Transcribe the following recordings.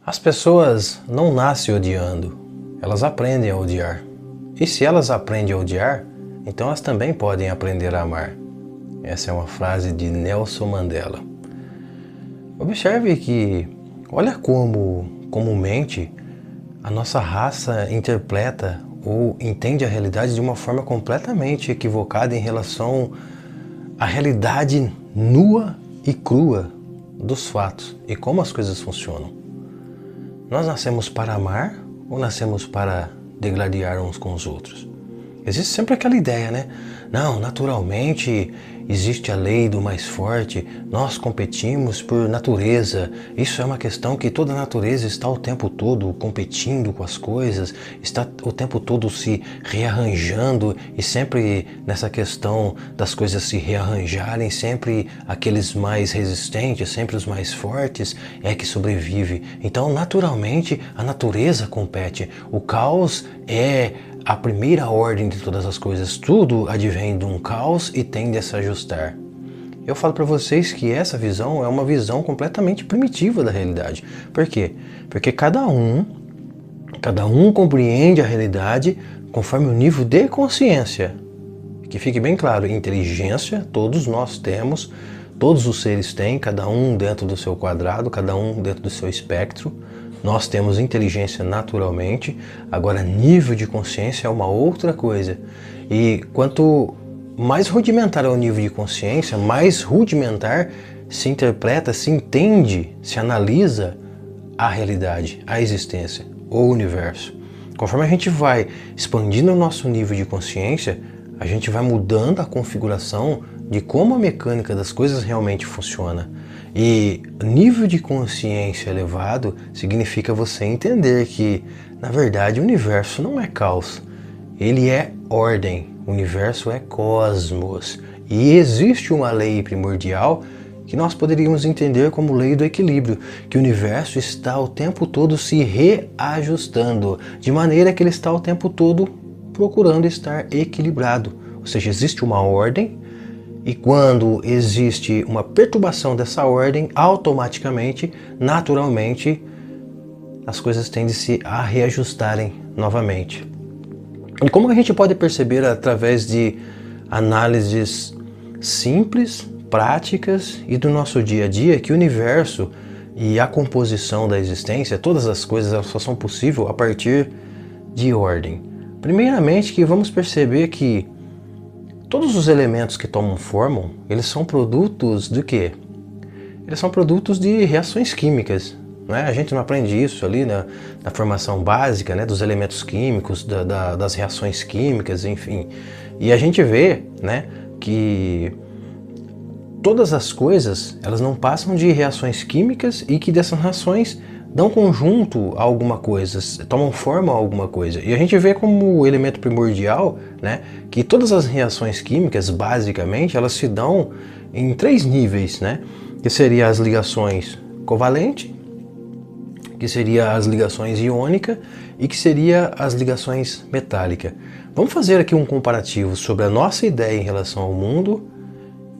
As pessoas não nascem odiando, elas aprendem a odiar. E se elas aprendem a odiar, então elas também podem aprender a amar. Essa é uma frase de Nelson Mandela. Observe que, olha como comumente a nossa raça interpreta ou entende a realidade de uma forma completamente equivocada em relação à realidade nua e crua dos fatos e como as coisas funcionam. Nós nascemos para amar ou nascemos para degladiar uns com os outros? Existe sempre aquela ideia, né? Não, naturalmente existe a lei do mais forte, nós competimos por natureza. Isso é uma questão que toda a natureza está o tempo todo competindo com as coisas, está o tempo todo se rearranjando e sempre nessa questão das coisas se rearranjarem, sempre aqueles mais resistentes, sempre os mais fortes é que sobrevive. Então, naturalmente, a natureza compete. O caos é a primeira ordem de todas as coisas. Tudo advém de um caos e tende a se ajustar. Eu falo para vocês que essa visão é uma visão completamente primitiva da realidade. Por quê? Porque cada um compreende a realidade conforme o nível de consciência. Que fique bem claro, inteligência todos nós temos, todos os seres têm, cada um dentro do seu quadrado, cada um dentro do seu espectro. Nós temos inteligência naturalmente, agora nível de consciência é uma outra coisa. E quanto mais rudimentar é o nível de consciência, mais rudimentar se interpreta, se entende, se analisa a realidade, a existência, o universo. Conforme a gente vai expandindo o nosso nível de consciência, a gente vai mudando a configuração de como a mecânica das coisas realmente funciona. E nível de consciência elevado significa você entender que, na verdade, o universo não é caos, ele é ordem, o universo é cosmos. E existe uma lei primordial que nós poderíamos entender como lei do equilíbrio, que o universo está o tempo todo se reajustando, de maneira que ele está o tempo todo procurando estar equilibrado. Ou seja, existe uma ordem, e quando existe uma perturbação dessa ordem, automaticamente, naturalmente, as coisas tendem a reajustarem novamente. E como a gente pode perceber através de análises simples, práticas e do nosso dia a dia, que o universo e a composição da existência, todas as coisas elas só são possíveis a partir de ordem. Primeiramente, que vamos perceber que todos os elementos que tomam forma, eles são produtos do quê? Eles são produtos de reações químicas. Né? A gente não aprende isso ali na formação básica, né? Dos elementos químicos, das reações químicas, enfim. E a gente vê, né, que todas as coisas elas não passam de reações químicas e que dessas reações dão conjunto a alguma coisa, tomam forma a alguma coisa. E a gente vê como elemento primordial, né, que todas as reações químicas, basicamente, elas se dão em 3 níveis, né, que seria as ligações covalente, que seria as ligações iônica e que seria as ligações metálica. Vamos fazer aqui um comparativo sobre a nossa ideia em relação ao mundo,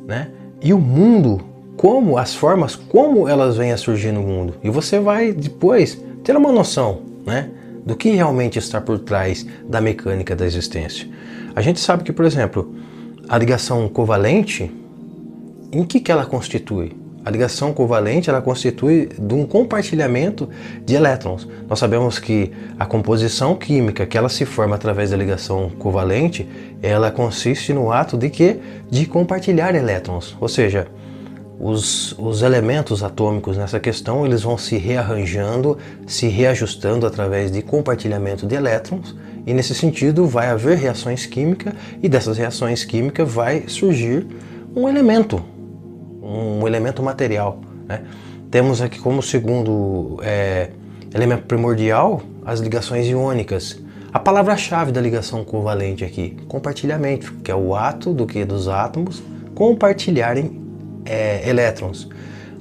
né, e o mundo, como as formas, como elas vêm a surgir no mundo. E você vai depois ter uma noção, né, do que realmente está por trás da mecânica da existência. A gente sabe que, por exemplo, a ligação covalente, em que ela constitui? A ligação covalente ela constitui de um compartilhamento de elétrons. Nós sabemos que a composição química que ela se forma através da ligação covalente, ela consiste no ato de quê? De compartilhar elétrons, ou seja, os elementos atômicos nessa questão eles vão se rearranjando, se reajustando através de compartilhamento de elétrons e nesse sentido vai haver reações químicas e dessas reações químicas vai surgir um elemento material. Né? Temos aqui como segundo elemento primordial as ligações iônicas. A palavra-chave da ligação covalente aqui, compartilhamento, que é o ato dos átomos compartilharem elétrons.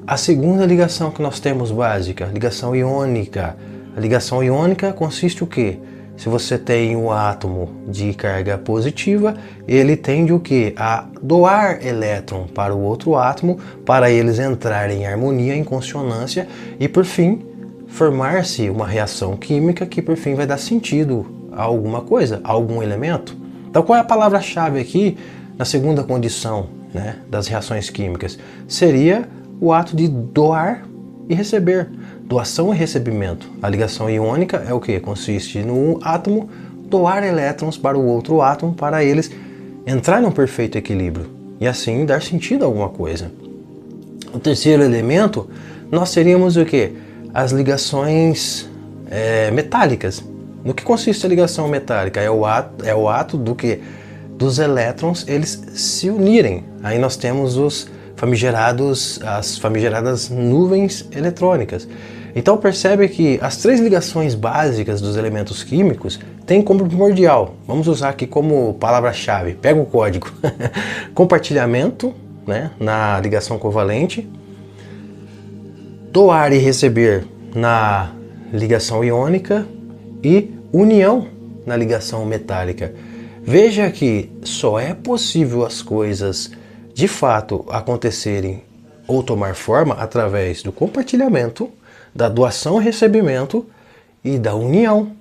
A segunda ligação que nós temos básica, ligação iônica. A ligação iônica consiste o quê? Se você tem um átomo de carga positiva, ele tende o quê? A doar elétron para o outro átomo, para eles entrarem em harmonia, em consonância e por fim formar-se uma reação química que por fim vai dar sentido a alguma coisa, a algum elemento. Então qual é a palavra-chave aqui na segunda condição, né, das reações químicas? Seria o ato de doar e receber, doação e recebimento. A ligação iônica é o que? Consiste no átomo doar elétrons para o outro átomo para eles entrar num perfeito equilíbrio e assim dar sentido a alguma coisa. O terceiro elemento, nós teríamos o que? As ligações metálicas. No que consiste a ligação metálica? É o ato do que? Dos elétrons eles se unirem. Aí nós temos as famigeradas nuvens eletrônicas. Então percebe que as três ligações básicas dos elementos químicos têm como primordial, vamos usar aqui como palavra-chave, pega o código, compartilhamento, né, na ligação covalente, doar e receber na ligação iônica e união na ligação metálica. Veja que só é possível as coisas de fato acontecerem ou tomar forma através do compartilhamento, da doação e recebimento e da união.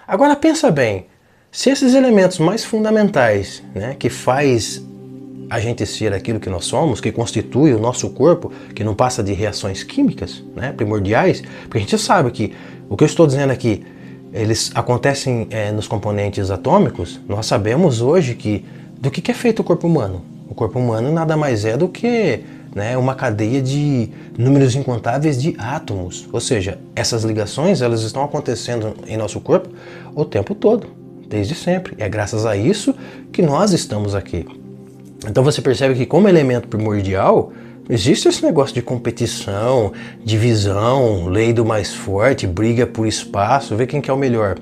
Agora pensa bem, se esses elementos mais fundamentais, né, que faz a gente ser aquilo que nós somos, que constitui o nosso corpo, que não passa de reações químicas, né, primordiais, porque a gente sabe que o que eu estou dizendo aqui, eles acontecem nos componentes atômicos. Nós sabemos hoje que do que é feito o corpo humano. O corpo humano nada mais é do que, né, uma cadeia de números incontáveis de átomos. Ou seja, essas ligações elas estão acontecendo em nosso corpo o tempo todo, desde sempre. É graças a isso que nós estamos aqui. Então você percebe que como elemento primordial existe esse negócio de competição, divisão, lei do mais forte, briga por espaço, ver quem que é o melhor.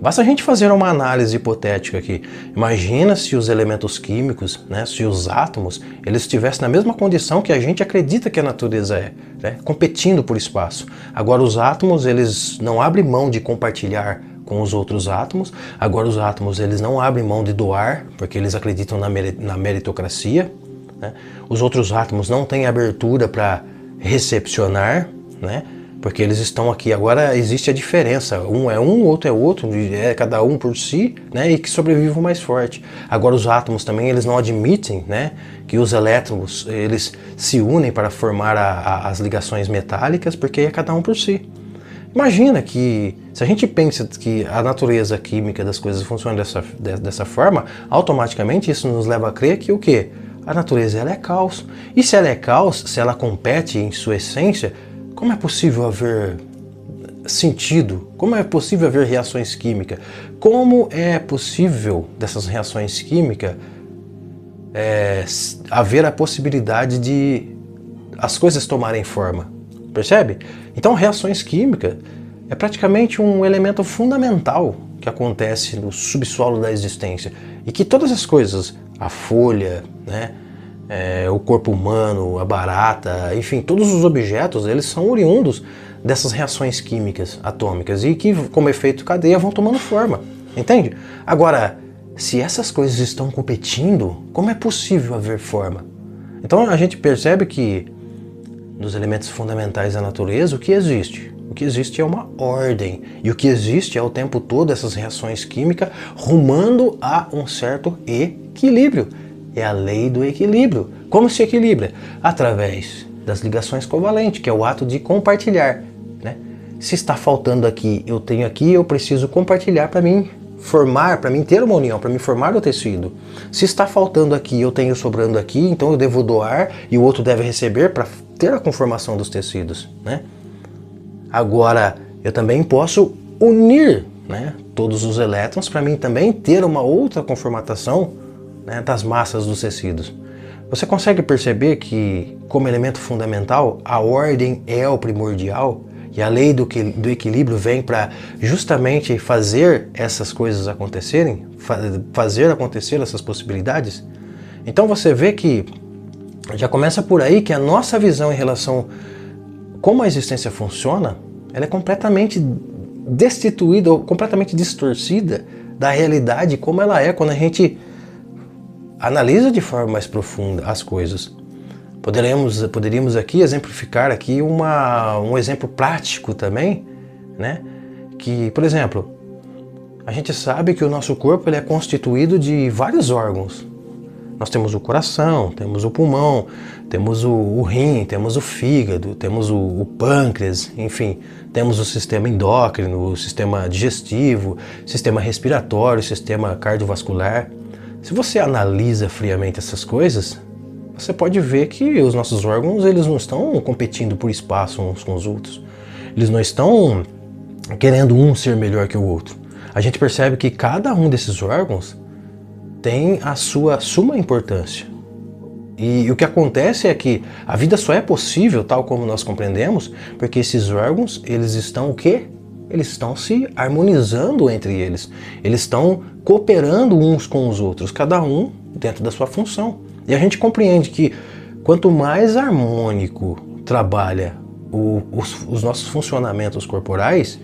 Basta a gente fazer uma análise hipotética aqui. Imagina se os elementos químicos, né, se os átomos, eles estivessem na mesma condição que a gente acredita que a natureza é, né, competindo por espaço. Agora os átomos, eles não abrem mão de compartilhar com os outros átomos. Agora os átomos, eles não abrem mão de doar, porque eles acreditam na meritocracia, né? Os outros átomos não têm abertura para recepcionar, né? Porque eles estão aqui. Agora existe a diferença, um é um, outro é outro, é cada um por si, né, e que sobrevive o mais forte. Agora os átomos também, eles não admitem, né, que os elétrons eles se unem para formar as ligações metálicas, porque é cada um por si. Imagina que, se a gente pensa que a natureza química das coisas funciona dessa forma, automaticamente isso nos leva a crer que o quê? A natureza ela é caos. E se ela é caos, se ela compete em sua essência, como é possível haver sentido? Como é possível haver reações químicas? Como é possível dessas reações químicas haver a possibilidade de as coisas tomarem forma? Percebe? Então reações químicas é praticamente um elemento fundamental que acontece no subsolo da existência. E que todas as coisas, a folha, né, o corpo humano, a barata, enfim, todos os objetos, eles são oriundos dessas reações químicas atômicas e que, como efeito cadeia, vão tomando forma, entende? Agora, se essas coisas estão competindo, como é possível haver forma? Então a gente percebe que nos elementos fundamentais da natureza, o que existe? O que existe é uma ordem, e o que existe é o tempo todo essas reações químicas rumando a um certo equilíbrio. É a lei do equilíbrio. Como se equilibra? Através das ligações covalentes, que é o ato de compartilhar, né? Se está faltando aqui, eu tenho aqui, eu preciso compartilhar para mim formar, para mim ter uma união, para mim formar o tecido. Se está faltando aqui, eu tenho sobrando aqui, então eu devo doar e o outro deve receber para ter a conformação dos tecidos, né? Agora, eu também posso unir, né, todos os elétrons para mim também ter uma outra conformação, né, das massas dos tecidos. Você consegue perceber que, como elemento fundamental, a ordem é o primordial e a lei do equilíbrio vem para justamente fazer essas coisas acontecerem, fazer acontecer essas possibilidades? Então você vê que já começa por aí que a nossa visão em relação a como a existência funciona, ela é completamente destituída ou completamente distorcida da realidade como ela é quando a gente analisa de forma mais profunda as coisas. Poderíamos aqui exemplificar aqui um exemplo prático também, né? Que, por exemplo, a gente sabe que o nosso corpo ele é constituído de vários órgãos. Nós temos o coração, temos o pulmão, temos o rim, temos o fígado, temos o pâncreas, enfim, temos o sistema endócrino, o sistema digestivo, sistema respiratório, sistema cardiovascular. Se você analisa friamente essas coisas, você pode ver que os nossos órgãos eles não estão competindo por espaço uns com os outros. Eles não estão querendo um ser melhor que o outro. A gente percebe que cada um desses órgãos tem a sua suma importância. E o que acontece é que a vida só é possível, tal como nós compreendemos, porque esses órgãos, eles estão o quê? Eles estão se harmonizando entre eles. Eles estão cooperando uns com os outros, cada um dentro da sua função. E a gente compreende que quanto mais harmônico trabalha os nossos funcionamentos corporais,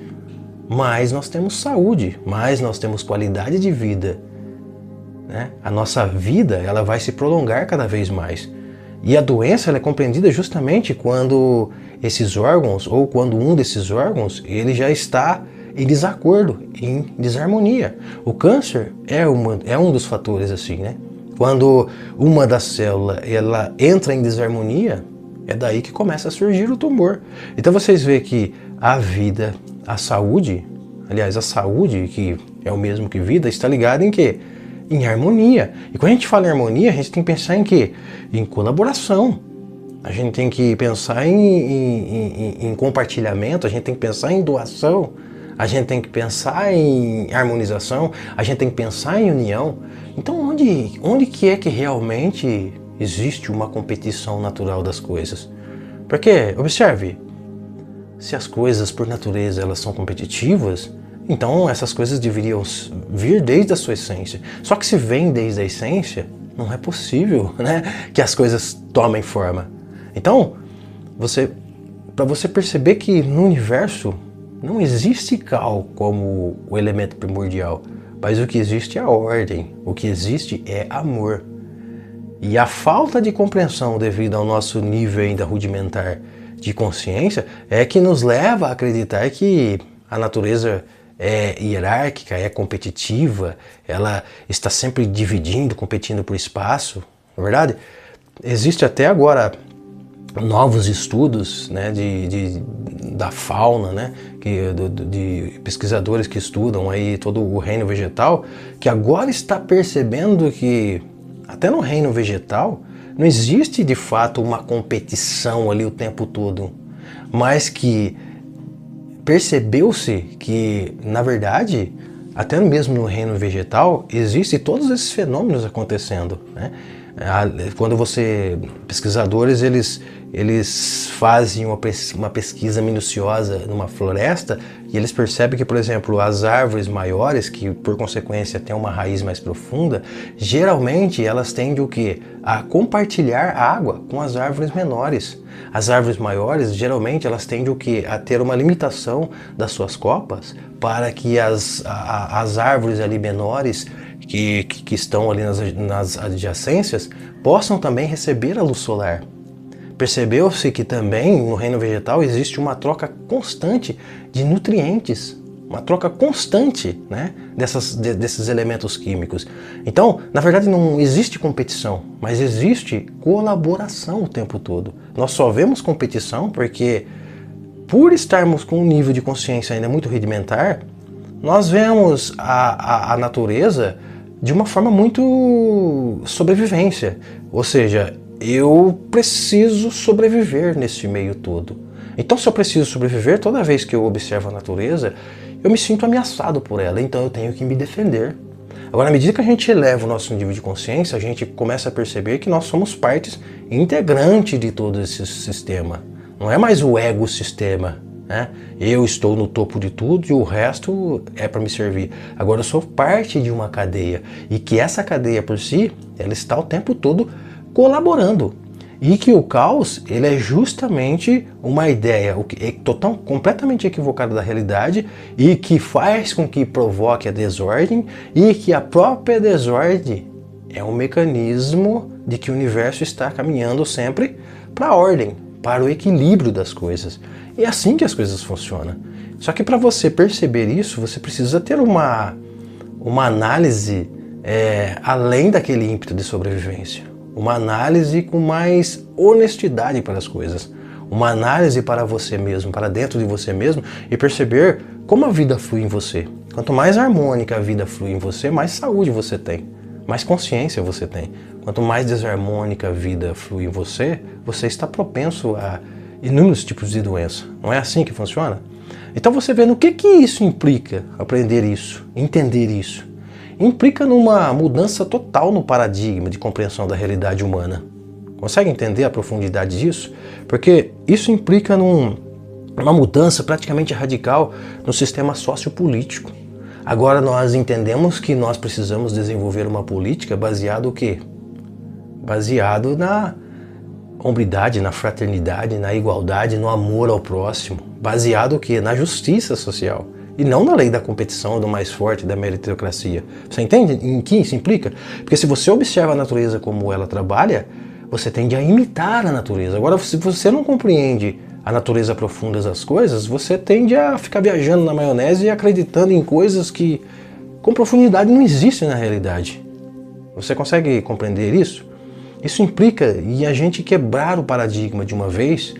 mais nós temos saúde, mais nós temos qualidade de vida. Né? A nossa vida ela vai se prolongar cada vez mais. E a doença ela é compreendida justamente quando esses órgãos, ou quando um desses órgãos, ele já está em desacordo, em desarmonia. O câncer é um dos fatores assim, né? Quando uma das células ela entra em desarmonia, é daí que começa a surgir o tumor. Então vocês veem que a vida, a saúde, aliás, a saúde, que é o mesmo que vida, está ligada em quê? Em harmonia. E quando a gente fala em harmonia, a gente tem que pensar em quê? Em colaboração. A gente tem que pensar em compartilhamento, a gente tem que pensar em doação, a gente tem que pensar em harmonização, a gente tem que pensar em união. Então onde que é que realmente existe uma competição natural das coisas? Porque, observe, se as coisas por natureza elas são competitivas, então essas coisas deveriam vir desde a sua essência. Só que se vem desde a essência, não é possível, né, que as coisas tomem forma. Então, para você perceber que no universo não existe cal como o elemento primordial, mas o que existe é a ordem, o que existe é amor. E a falta de compreensão devido ao nosso nível ainda rudimentar de consciência é que nos leva a acreditar que a natureza é hierárquica, é competitiva, ela está sempre dividindo, competindo por espaço, não é verdade? Existe até agora novos estudos, né, da fauna, né, de pesquisadores que estudam aí todo o reino vegetal, que agora está percebendo que até no reino vegetal não existe de fato uma competição ali o tempo todo, mas que percebeu-se que, na verdade, até mesmo no reino vegetal, existem todos esses fenômenos acontecendo, né? Quando pesquisadores, eles fazem uma pesquisa minuciosa numa floresta e eles percebem que, por exemplo, as árvores maiores, que por consequência têm uma raiz mais profunda, geralmente elas tendem o quê? A compartilhar água com as árvores menores. As árvores maiores, geralmente, elas tendem o quê? A ter uma limitação das suas copas para que as árvores ali menores que estão ali nas adjacências possam também receber a luz solar. Percebeu-se que também no reino vegetal existe uma troca constante de nutrientes, uma troca constante, né, desses elementos químicos. Então, na verdade, não existe competição, mas existe colaboração o tempo todo. Nós só vemos competição porque, por estarmos com um nível de consciência ainda muito rudimentar, nós vemos a natureza de uma forma muito sobrevivência, ou seja, eu preciso sobreviver nesse meio todo. Então, se eu preciso sobreviver, toda vez que eu observo a natureza, eu me sinto ameaçado por ela, então eu tenho que me defender. Agora, à medida que a gente eleva o nosso nível de consciência, a gente começa a perceber que nós somos partes integrantes de todo esse sistema. Não é mais o ego-sistema, né? Eu estou no topo de tudo e o resto é para me servir. Agora eu sou parte de uma cadeia e que essa cadeia por si, ela está o tempo todo colaborando. E que o caos, ele é justamente uma ideia completamente equivocada da realidade e que faz com que provoque a desordem e que a própria desordem é um mecanismo de que o universo está caminhando sempre para a ordem, para o equilíbrio das coisas. E é assim que as coisas funcionam. Só que para você perceber isso, você precisa ter uma análise além daquele ímpeto de sobrevivência. Uma análise com mais honestidade para as coisas. Uma análise para você mesmo, para dentro de você mesmo, e perceber como a vida flui em você. Quanto mais harmônica a vida flui em você, mais saúde você tem, mais consciência você tem. Quanto mais desarmônica a vida flui em você, você está propenso a inúmeros tipos de doença. Não é assim que funciona? Então você vê no que isso implica, aprender isso, entender isso. Implica numa mudança total no paradigma de compreensão da realidade humana. Consegue entender a profundidade disso? Porque isso implica numa mudança praticamente radical no sistema sociopolítico. Agora nós entendemos que nós precisamos desenvolver uma política baseada no quê? Baseado na hombridade, na fraternidade, na igualdade, no amor ao próximo. Baseado o quê? Na justiça social. E não na lei da competição, do mais forte, da meritocracia. Você entende em que isso implica? Porque se você observa a natureza como ela trabalha, você tende a imitar a natureza. Agora, se você não compreende a natureza profunda das coisas, você tende a ficar viajando na maionese e acreditando em coisas que com profundidade não existem na realidade. Você consegue compreender isso? Isso implica em a gente quebrar o paradigma de uma vez.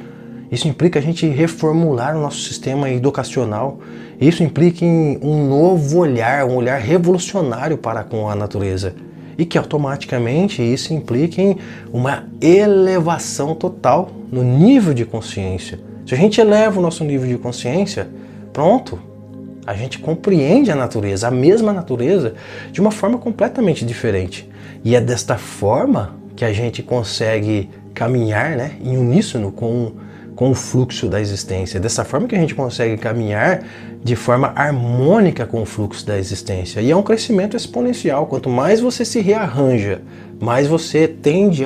Isso implica a gente reformular o nosso sistema educacional. Isso implica em um novo olhar, um olhar revolucionário para com a natureza. E que automaticamente isso implica em uma elevação total no nível de consciência. Se a gente eleva o nosso nível de consciência, pronto, a gente compreende a natureza, a mesma natureza, de uma forma completamente diferente. E é desta forma que a gente consegue caminhar, né, em uníssono com o fluxo da existência. Dessa forma que a gente consegue caminhar de forma harmônica com o fluxo da existência. E é um crescimento exponencial. Quanto mais você se rearranja, mais você tende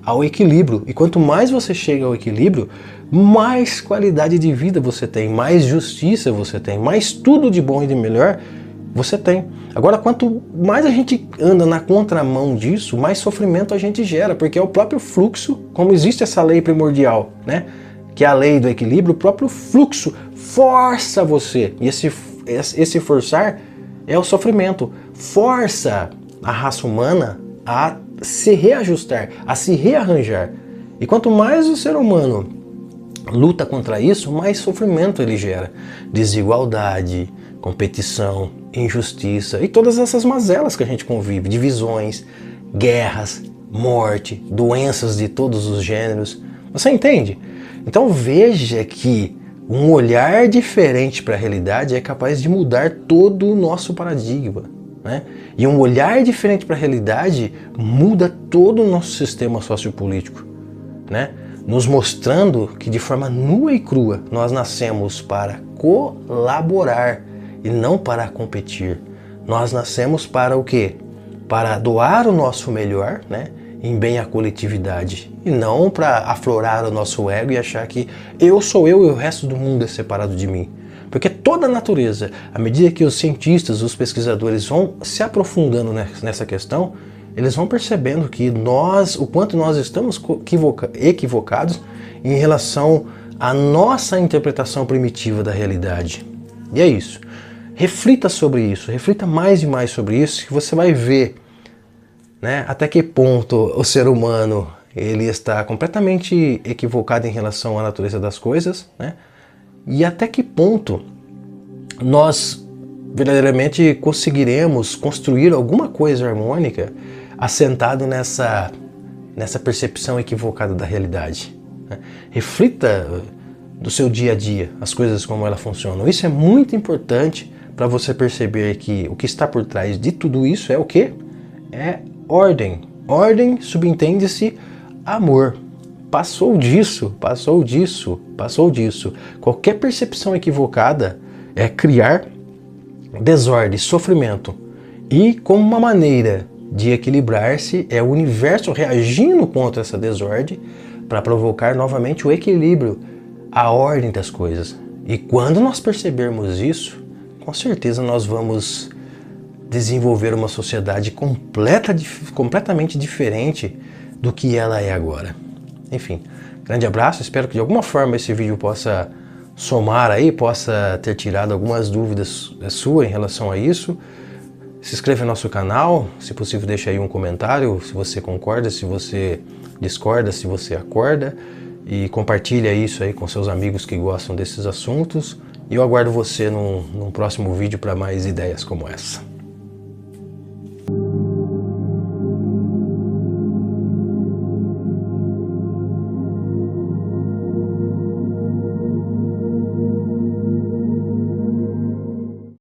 ao equilíbrio. E quanto mais você chega ao equilíbrio, mais qualidade de vida você tem, mais justiça você tem, mais tudo de bom e de melhor você tem. Agora, quanto mais a gente anda na contramão disso, mais sofrimento a gente gera, porque é o próprio fluxo, como existe essa lei primordial, né? Que é a lei do equilíbrio, o próprio fluxo força você. E esse forçar é o sofrimento. Força a raça humana a se reajustar, a se rearranjar. E quanto mais o ser humano luta contra isso, mais sofrimento ele gera. Desigualdade, competição, injustiça e todas essas mazelas que a gente convive, divisões, guerras, morte, doenças de todos os gêneros. Você entende? Então veja que um olhar diferente para a realidade é capaz de mudar todo o nosso paradigma, né? E um olhar diferente para a realidade muda todo o nosso sistema sociopolítico, né? Nos mostrando que de forma nua e crua nós nascemos para colaborar e não para competir. Nós nascemos para o quê? Para doar o nosso melhor, né, em bem à coletividade. E não para aflorar o nosso ego e achar que eu sou eu e o resto do mundo é separado de mim. Porque toda a natureza, à medida que os cientistas, os pesquisadores vão se aprofundando nessa questão, eles vão percebendo que o quanto nós estamos equivocados em relação à nossa interpretação primitiva da realidade. E é isso. Reflita sobre isso, reflita mais e mais sobre isso, que você vai ver, né, até que ponto o ser humano ele está completamente equivocado em relação à natureza das coisas, né, e até que ponto nós verdadeiramente conseguiremos construir alguma coisa harmônica assentado nessa percepção equivocada da realidade, né? Reflita do seu dia a dia, as coisas como elas funcionam. Isso é muito importante para você perceber que o que está por trás de tudo isso é o quê? É ordem. Ordem subentende-se amor. Passou disso. Qualquer percepção equivocada é criar desordem, sofrimento. E como uma maneira de equilibrar-se é o universo reagindo contra essa desordem para provocar novamente o equilíbrio, a ordem das coisas. E quando nós percebermos isso, com certeza nós vamos desenvolver uma sociedade completamente diferente do que ela é agora. Enfim, grande abraço, espero que de alguma forma esse vídeo possa somar aí, possa ter tirado algumas dúvidas suas em relação a isso. Se inscreva no nosso canal, se possível deixa aí um comentário, se você concorda, se você discorda, se você acorda, e compartilha isso aí com seus amigos que gostam desses assuntos. E eu aguardo você num próximo vídeo para mais ideias como essa.